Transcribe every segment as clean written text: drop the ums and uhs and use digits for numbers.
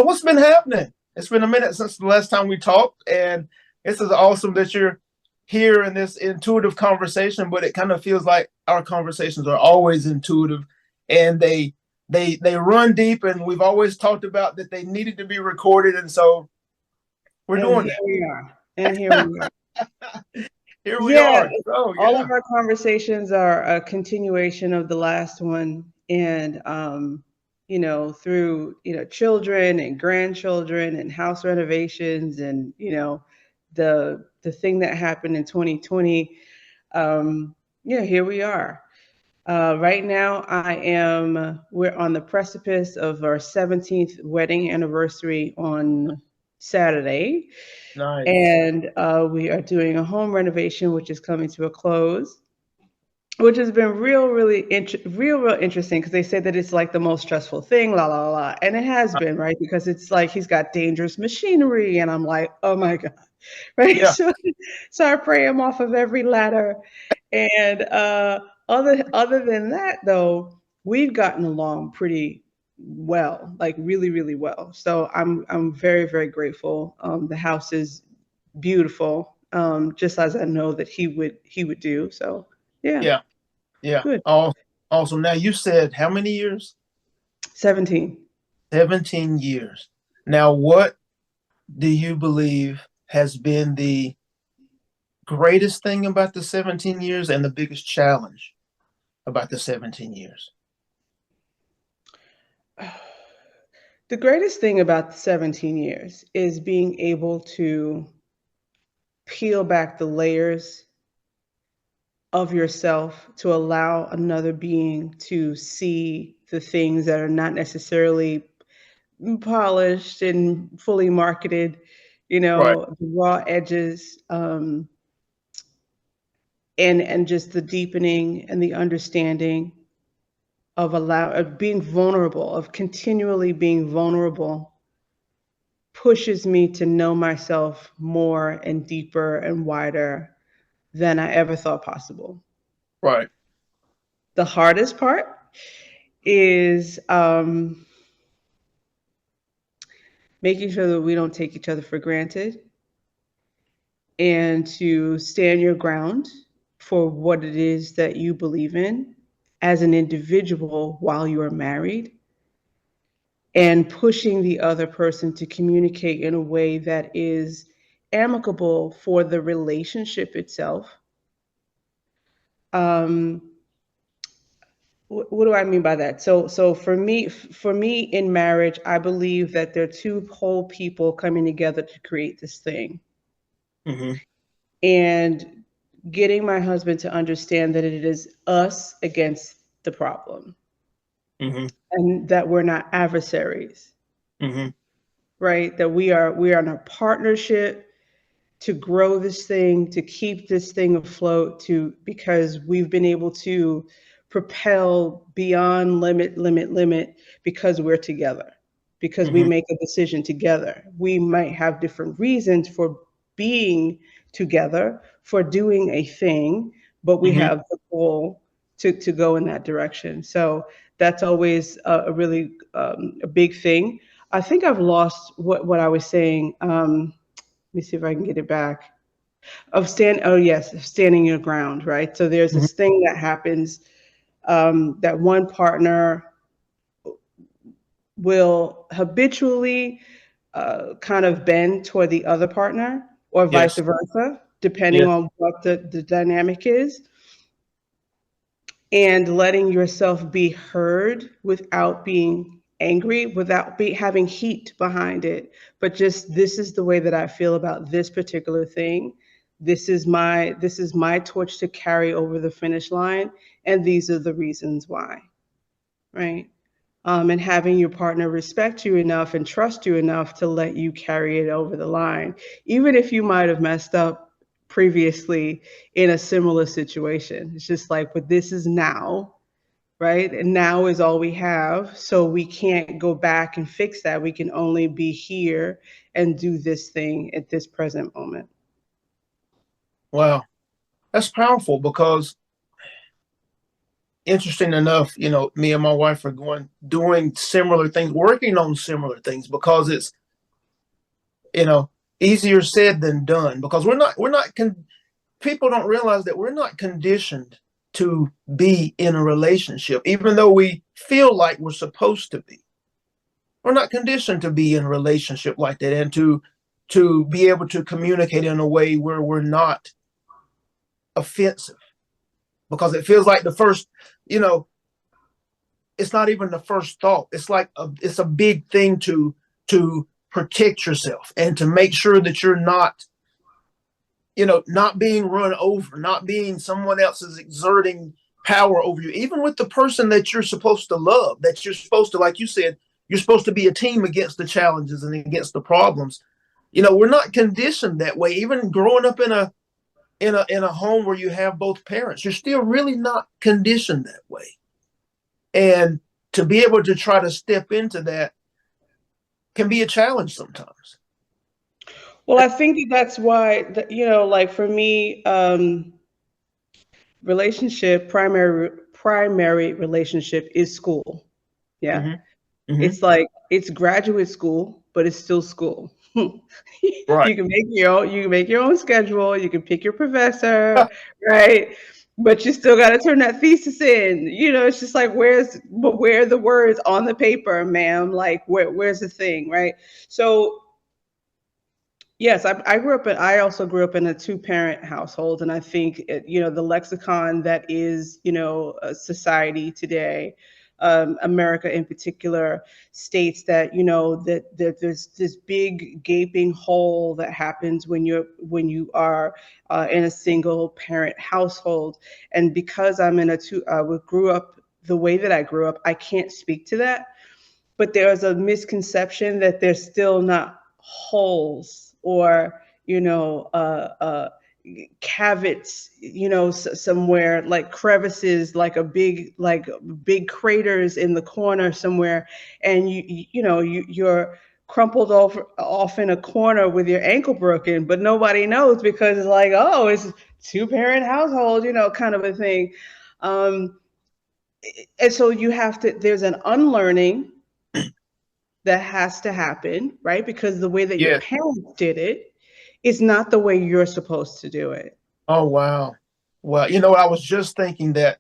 what's been happening? It's been a minute since the last time we talked, and this is awesome that you're here in this intuitive conversation, but it kind of feels like our conversations are always intuitive, and they run deep, and we've always talked about that they needed to be recorded, and so we're doing here that. We are. And here we are. Here we are. So, all of our conversations are a continuation of the last one, and through children and grandchildren and house renovations, and the thing that happened in 2020. Here we are. Right now, we're on the precipice of our 17th wedding anniversary on Saturday. Nice. And we are doing a home renovation, which is coming to a close, which has been real interesting, because they say that it's like the most stressful thing, la la la, and it has been, right? Because it's like he's got dangerous machinery, and I'm like, oh my god, right? Yeah. So I pray him off of every ladder, and other than that, though, we've gotten along pretty well, like really well. So I'm very grateful. The house is beautiful, just as I know that he would do. So yeah. Good. Oh, awesome. Now, you said how many years? 17. 17 years. Now, what do you believe has been the greatest thing about the 17 years and the biggest challenge about the 17 years? The greatest thing about the 17 years is being able to peel back the layers of yourself to allow another being to see the things that are not necessarily polished and fully marketed, Right. the raw edges, and just the deepening and the understanding of being vulnerable, of continually being vulnerable, pushes me to know myself more and deeper and wider than I ever thought possible. Right. The hardest part is making sure that we don't take each other for granted, and to stand your ground for what it is that you believe in as an individual while you are married, and pushing the other person to communicate in a way that is amicable for the relationship itself. What do I mean by that? So for me in marriage, I believe that there are two whole people coming together to create this thing. Mm-hmm. And getting my husband to understand that it is us against the problem. Mm-hmm. And that we're not adversaries. Mm-hmm. Right? That we are in a partnership to grow this thing, to keep this thing afloat, because we've been able to propel beyond limit because we're together, because we make a decision together. We might have different reasons for being together, for doing a thing, but we have the goal to go in that direction. So that's always a really a big thing. I think I've lost what I was saying. Let me see if I can get it back. Standing your ground, right? So there's this thing that happens, that one partner will habitually kind of bend toward the other partner, or vice Yes. versa, depending Yes. on what the dynamic is. And letting yourself be heard without being angry, without having heat behind it, but just, this is the way that I feel about this particular thing. This is my torch to carry over the finish line, and these are the reasons why, right? And having your partner respect you enough and trust you enough to let you carry it over the line, even if you might have messed up previously in a similar situation. It's just like, but this is now, right? And now is all we have. So we can't go back and fix that. We can only be here and do this thing at this present moment. Wow. That's powerful, because interesting enough, me and my wife are doing similar things, working on similar things, because it's, you know, easier said than done, because people don't realize that we're not conditioned to be in a relationship, even though we feel like we're supposed to be. We're not conditioned to be in a relationship like that, and to be able to communicate in a way where we're not offensive, because it feels like the first, it's not even the first thought. It's like it's a big thing to protect yourself and to make sure that you're not, not being run over, not being someone else is exerting power over you, even with the person that you're supposed to love, that you're supposed to, like you said, you're supposed to be a team against the challenges and against the problems. We're not conditioned that way. Even growing up in a home where you have both parents, you're still really not conditioned that way. And to be able to try to step into that can be a challenge sometimes. Well, I think that's why, like for me, primary relationship is school. Yeah. Mm-hmm. Mm-hmm. It's like it's graduate school, but it's still school. Right. You can make your own schedule, you can pick your professor, right? But you still got to turn that thesis in. It's just like where are the words on the paper, ma'am? Like where's the thing, right? So yes, I also grew up in a two-parent household, and I think the lexicon that is society today, America in particular, states that that there's this big gaping hole that happens when you are in a single parent household, and because I'm in grew up the way that I grew up, I can't speak to that, but there's a misconception that there's still not holes or cavities, somewhere, like crevices, like big craters in the corner somewhere, and you're crumpled off in a corner with your ankle broken, but nobody knows because it's like, oh, it's two-parent household, kind of a thing. And so there's an unlearning that has to happen, right? Because the way that your Yeah. parents did it is not the way you're supposed to do it. Oh, wow. Well, I was just thinking that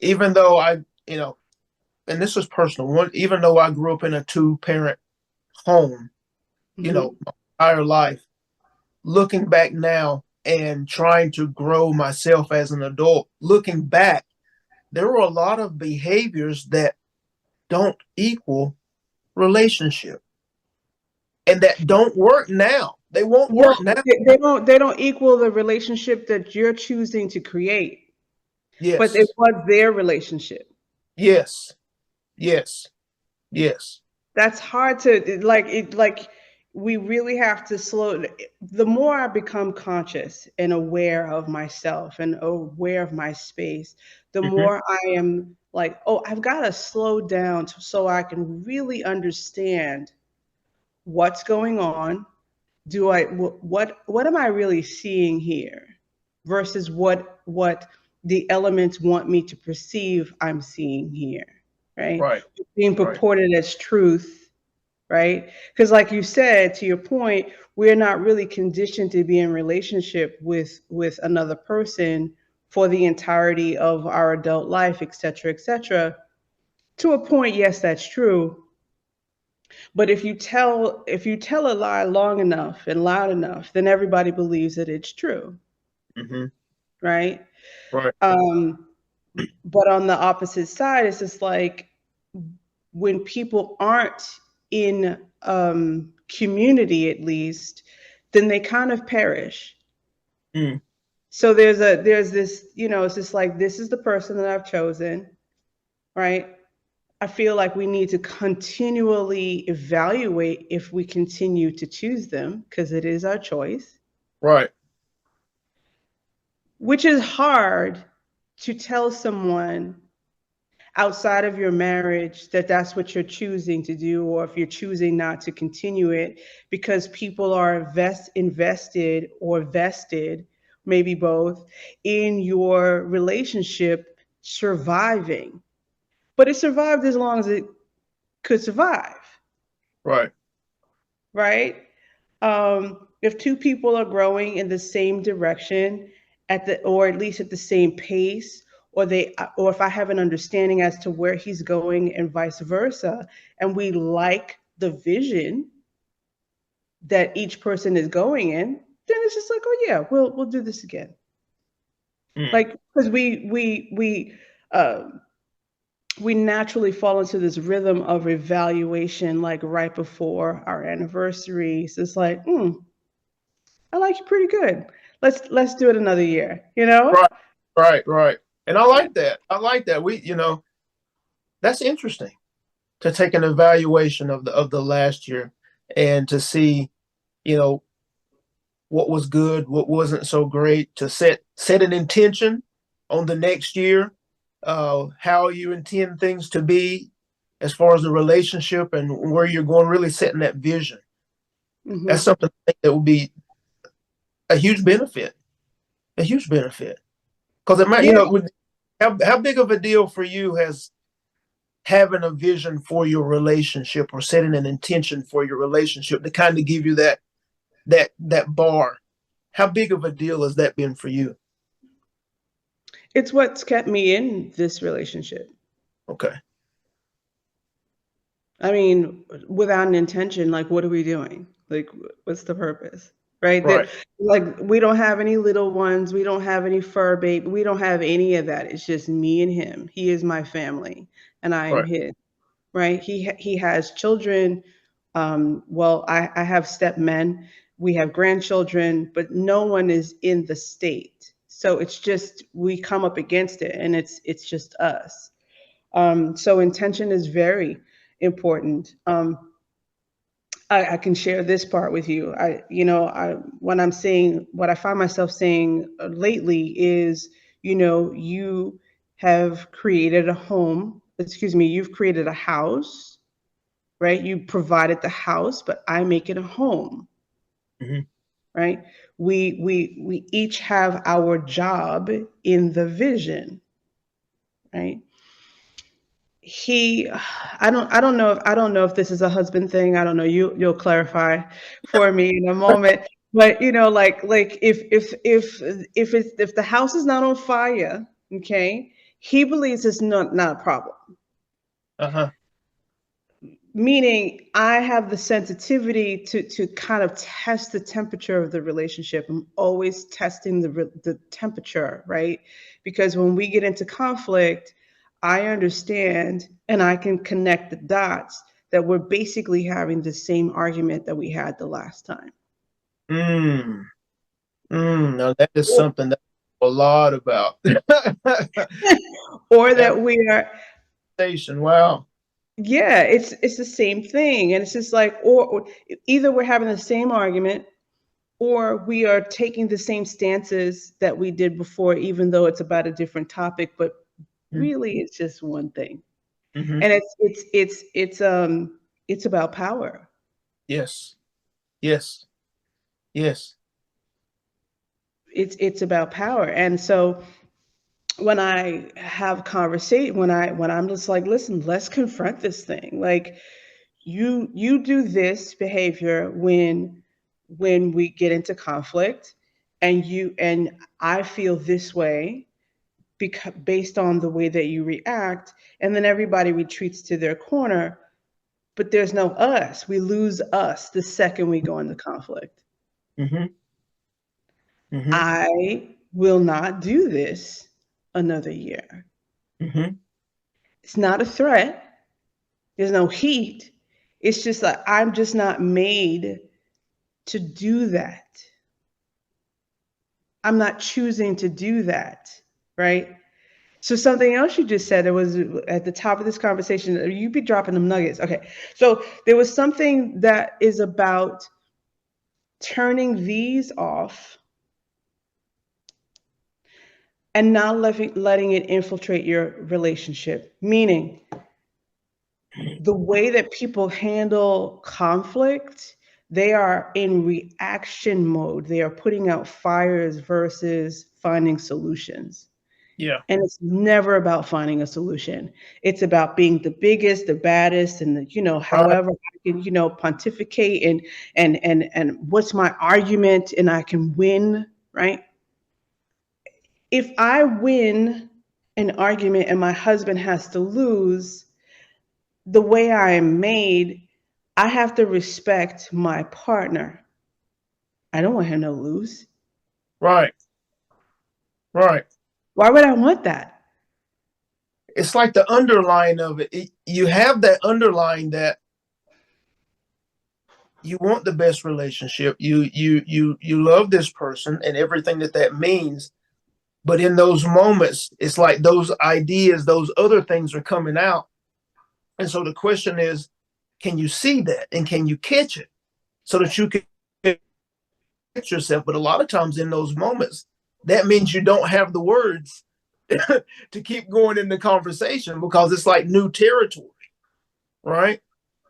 even though and this is personal, even though I grew up in a two-parent home, Mm-hmm. my entire life, looking back now and trying to grow myself as an adult, looking back, there were a lot of behaviors that don't equal relationship and that don't work now. They won't Well, work now. they don't equal the relationship that you're choosing to create, but it Yes. was their relationship. Yes. Yes. Yes. That's hard to like we really have to slow. The more I become conscious and aware of myself and aware of my space, the Mm-hmm. more I am like, oh, I've got to slow down so I can really understand what's going on. What am I really seeing here versus what the elements want me to perceive I'm seeing here, right? Right. Being Right. purported as truth, right? Because like you said, to your point, we're not really conditioned to be in relationship with another person for the entirety of our adult life, et cetera, et cetera. To a point, yes, that's true. But if you tell a lie long enough and loud enough, then everybody believes that it's true, Mm-hmm. right? Right. Um, but on the opposite side, it's just like when people aren't in community, at least, then they kind of perish. Mm. So there's this, it's just like this is the person that I've chosen, right? I feel like we need to continually evaluate if we continue to choose them because it is our choice, Right. which is hard to tell someone outside of your marriage that that's what you're choosing to do, or if you're choosing not to continue it, because people are invested or vested, maybe both, in your relationship surviving, but it survived as long as it could survive, Right. right? If two people are growing in the same direction or at least at the same pace, or if I have an understanding as to where he's going and vice versa, and we like the vision that each person is going in, then it's just like, oh yeah, we'll do this again. Mm. Like, because we naturally fall into this rhythm of evaluation, like right before our anniversaries. It's like, I like you pretty good. Let's do it another year, you know? Right. Right. Right. And I like that. I like that. That's interesting to take an evaluation of the last year and to see, you know, what was good, what wasn't so great, to set an intention on the next year, how you intend things to be as far as the relationship and where you're going, really setting that vision. That's Mm-hmm. something I think that would be a huge benefit, a huge benefit. Because it might, Yeah, how big of a deal for you has having a vision for your relationship or setting an intention for your relationship to kind of give you that bar? How big of a deal has that been for you? it's what's kept me in this relationship. Okay. I mean, without an intention, like, what are we doing? Like, what's the purpose? Right? That, Right. like, we don't have any little ones. We don't have any fur baby. We don't have any of that. It's just me and him. He is my family, and I am Right. his. Right? He has children. Well, I have stepmen. We have grandchildren, but no one is in the state. So it's just we come up against it, and it's just us. So intention is very important. I can share this part with you. When I'm saying what I find myself saying lately is, you have created a home. Excuse me, you've created a house, right? You provided the house, but I make it a home, Hmm. right? We each have our job in the vision, right? He I don't know if this is a husband thing. I don't know. You'll clarify for me in a moment. But like if the house is not on fire, okay, he believes it's not a problem. Uh-huh. Meaning I have the sensitivity to kind of test the temperature of the relationship. I'm always testing the temperature, right? Because when we get into conflict, I understand and I can connect the dots that we're basically having the same argument that we had the last time. Mm. Now that is Or, something that I know a lot about. or Yeah. that we are, Station. Wow. yeah, it's the same thing. And it's just like, or either we're having the same argument or we are taking the same stances that we did before, even though it's about a different topic, but really it's just one thing. Mm-hmm. And it's about power. Yes. Yes. Yes. It's about power. And so when I have conversation, when I'm just like, listen, let's confront this thing. Like, you do this behavior when we get into conflict, and I feel this way because based on the way that you react, and then everybody retreats to their corner, but there's no us. We lose us the second we go into conflict. Mm-hmm. Mm-hmm. I will not do this another year. Mm-hmm. It's not a threat. There's no heat. It's just like I'm just not made to do that. I'm not choosing to do that, right? So something else you just said, it was at the top of this conversation, you be dropping them nuggets. Okay. So there was something that is about turning these off and not letting it infiltrate your relationship. Meaning the way that people handle conflict, they are in reaction mode. They are putting out fires versus finding solutions. Yeah. And it's never about finding a solution. It's about being the biggest, the baddest, and Right. however I can, pontificate and what's my argument and I can win, right? If I win an argument and my husband has to lose, the way I am made, I have to respect my partner. I don't want him to lose. Right. Right. Why would I want that? It's like the underline of it. You have that underline that you want the best relationship. You love this person and everything that means. But in those moments, it's like those ideas, those other things are coming out. And so the question is, can you see that and can you catch it so that you can catch yourself? But a lot of times in those moments, that means you don't have the words to keep going in the conversation because it's like new territory, right?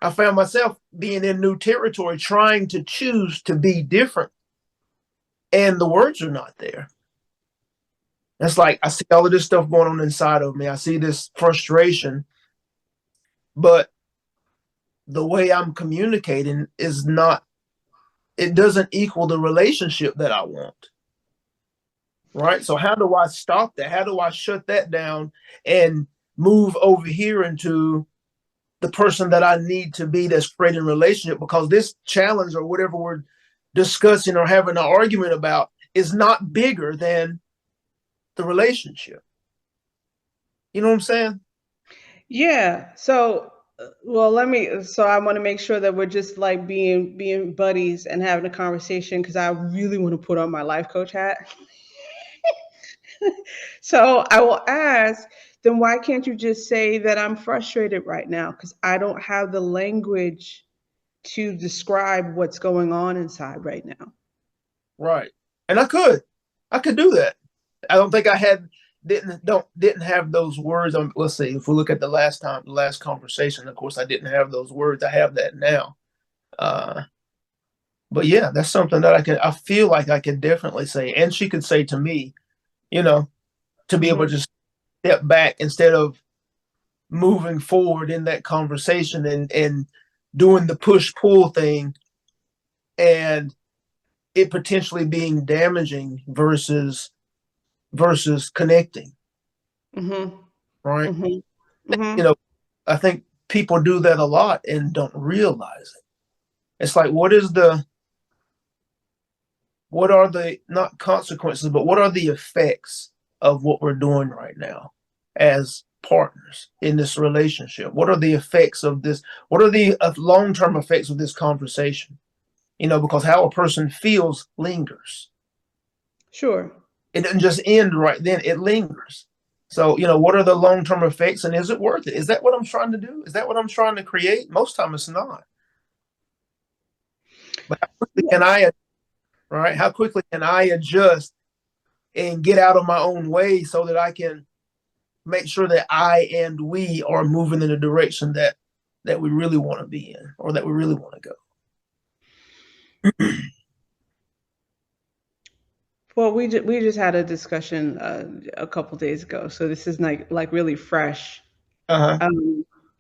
I found myself being in new territory, trying to choose to be different, and the words are not there. It's like I see all of this stuff going on inside of me. I see this frustration, but the way I'm communicating is not, it doesn't equal the relationship that I want. Right. So how do I stop that? How do I shut that down and move over here into the person that I need to be that's creating a relationship? Because this challenge or whatever we're discussing or having an argument about is not bigger than the relationship. You know what I'm saying? Yeah. So, well, so I want to make sure that we're just like being buddies and having a conversation because I really want to put on my life coach hat. So I will ask, then why can't you just say that I'm frustrated right now? Because I don't have the language to describe what's going on inside right now. Right. And I could do that. I don't think I had didn't have those words. Let's see, if we look at the last conversation, of course I didn't have those words. I have that now. Uh, but yeah, that's something that I feel like I can definitely say. And she could say to me, you know, to be able to just step back instead of moving forward in that conversation and doing the push pull thing and it potentially being damaging versus connecting. Mm-hmm. Right. Mm-hmm. Mm-hmm. You know, I think people do that a lot and don't realize it. It's like, what are the not consequences, but what are the effects of what we're doing right now as partners in this relationship? What are the effects of this? What are the long-term effects of this conversation? Because how a person feels lingers. Sure. It doesn't just end right then, it lingers. So, what are the long-term effects and is it worth it? Is that what I'm trying to do? Is that what I'm trying to create? Most time it's not. But how quickly can I, right? How quickly can I adjust and get out of my own way so that I can make sure that I and we are moving in the direction that we really want to be in or that we really want to go. Well, we just had a discussion a couple days ago, so this is like really fresh. Uh-huh.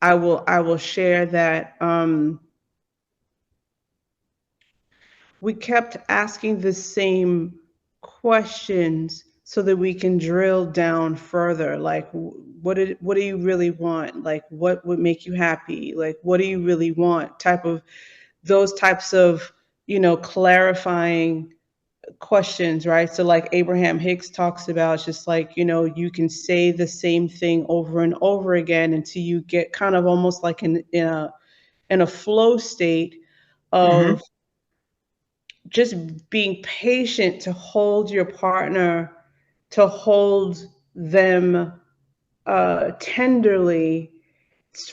I will share that we kept asking the same questions so that we can drill down further. Like, what do you really want? Like, what would make you happy? Like, what do you really want? Those types of clarifying questions, right? So like Abraham Hicks talks about, it's just like, you can say the same thing over and over again until you get kind of almost like in a flow state Mm-hmm. of just being patient to hold your partner, to hold them tenderly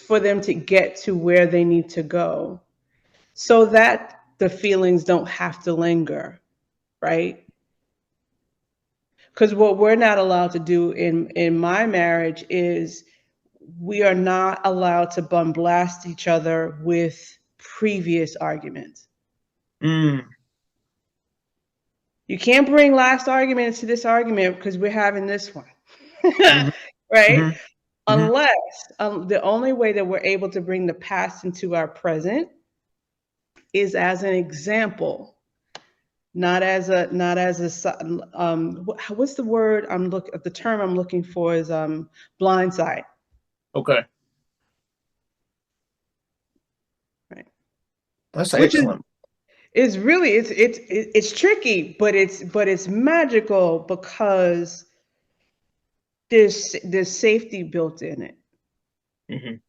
for them to get to where they need to go so that the feelings don't have to linger, right? Because what we're not allowed to do in my marriage is we are not allowed to blast each other with previous arguments. Mm. You can't bring last argument into this argument because we're having this one. Mhm. right? Mhm. Mhm. Unless the only way that we're able to bring the past into our present is as an example, what's the word the term I'm looking for is blindside. Okay. Right. That's Which excellent. is really it's tricky, but it's magical because there's safety built in it. Mhm.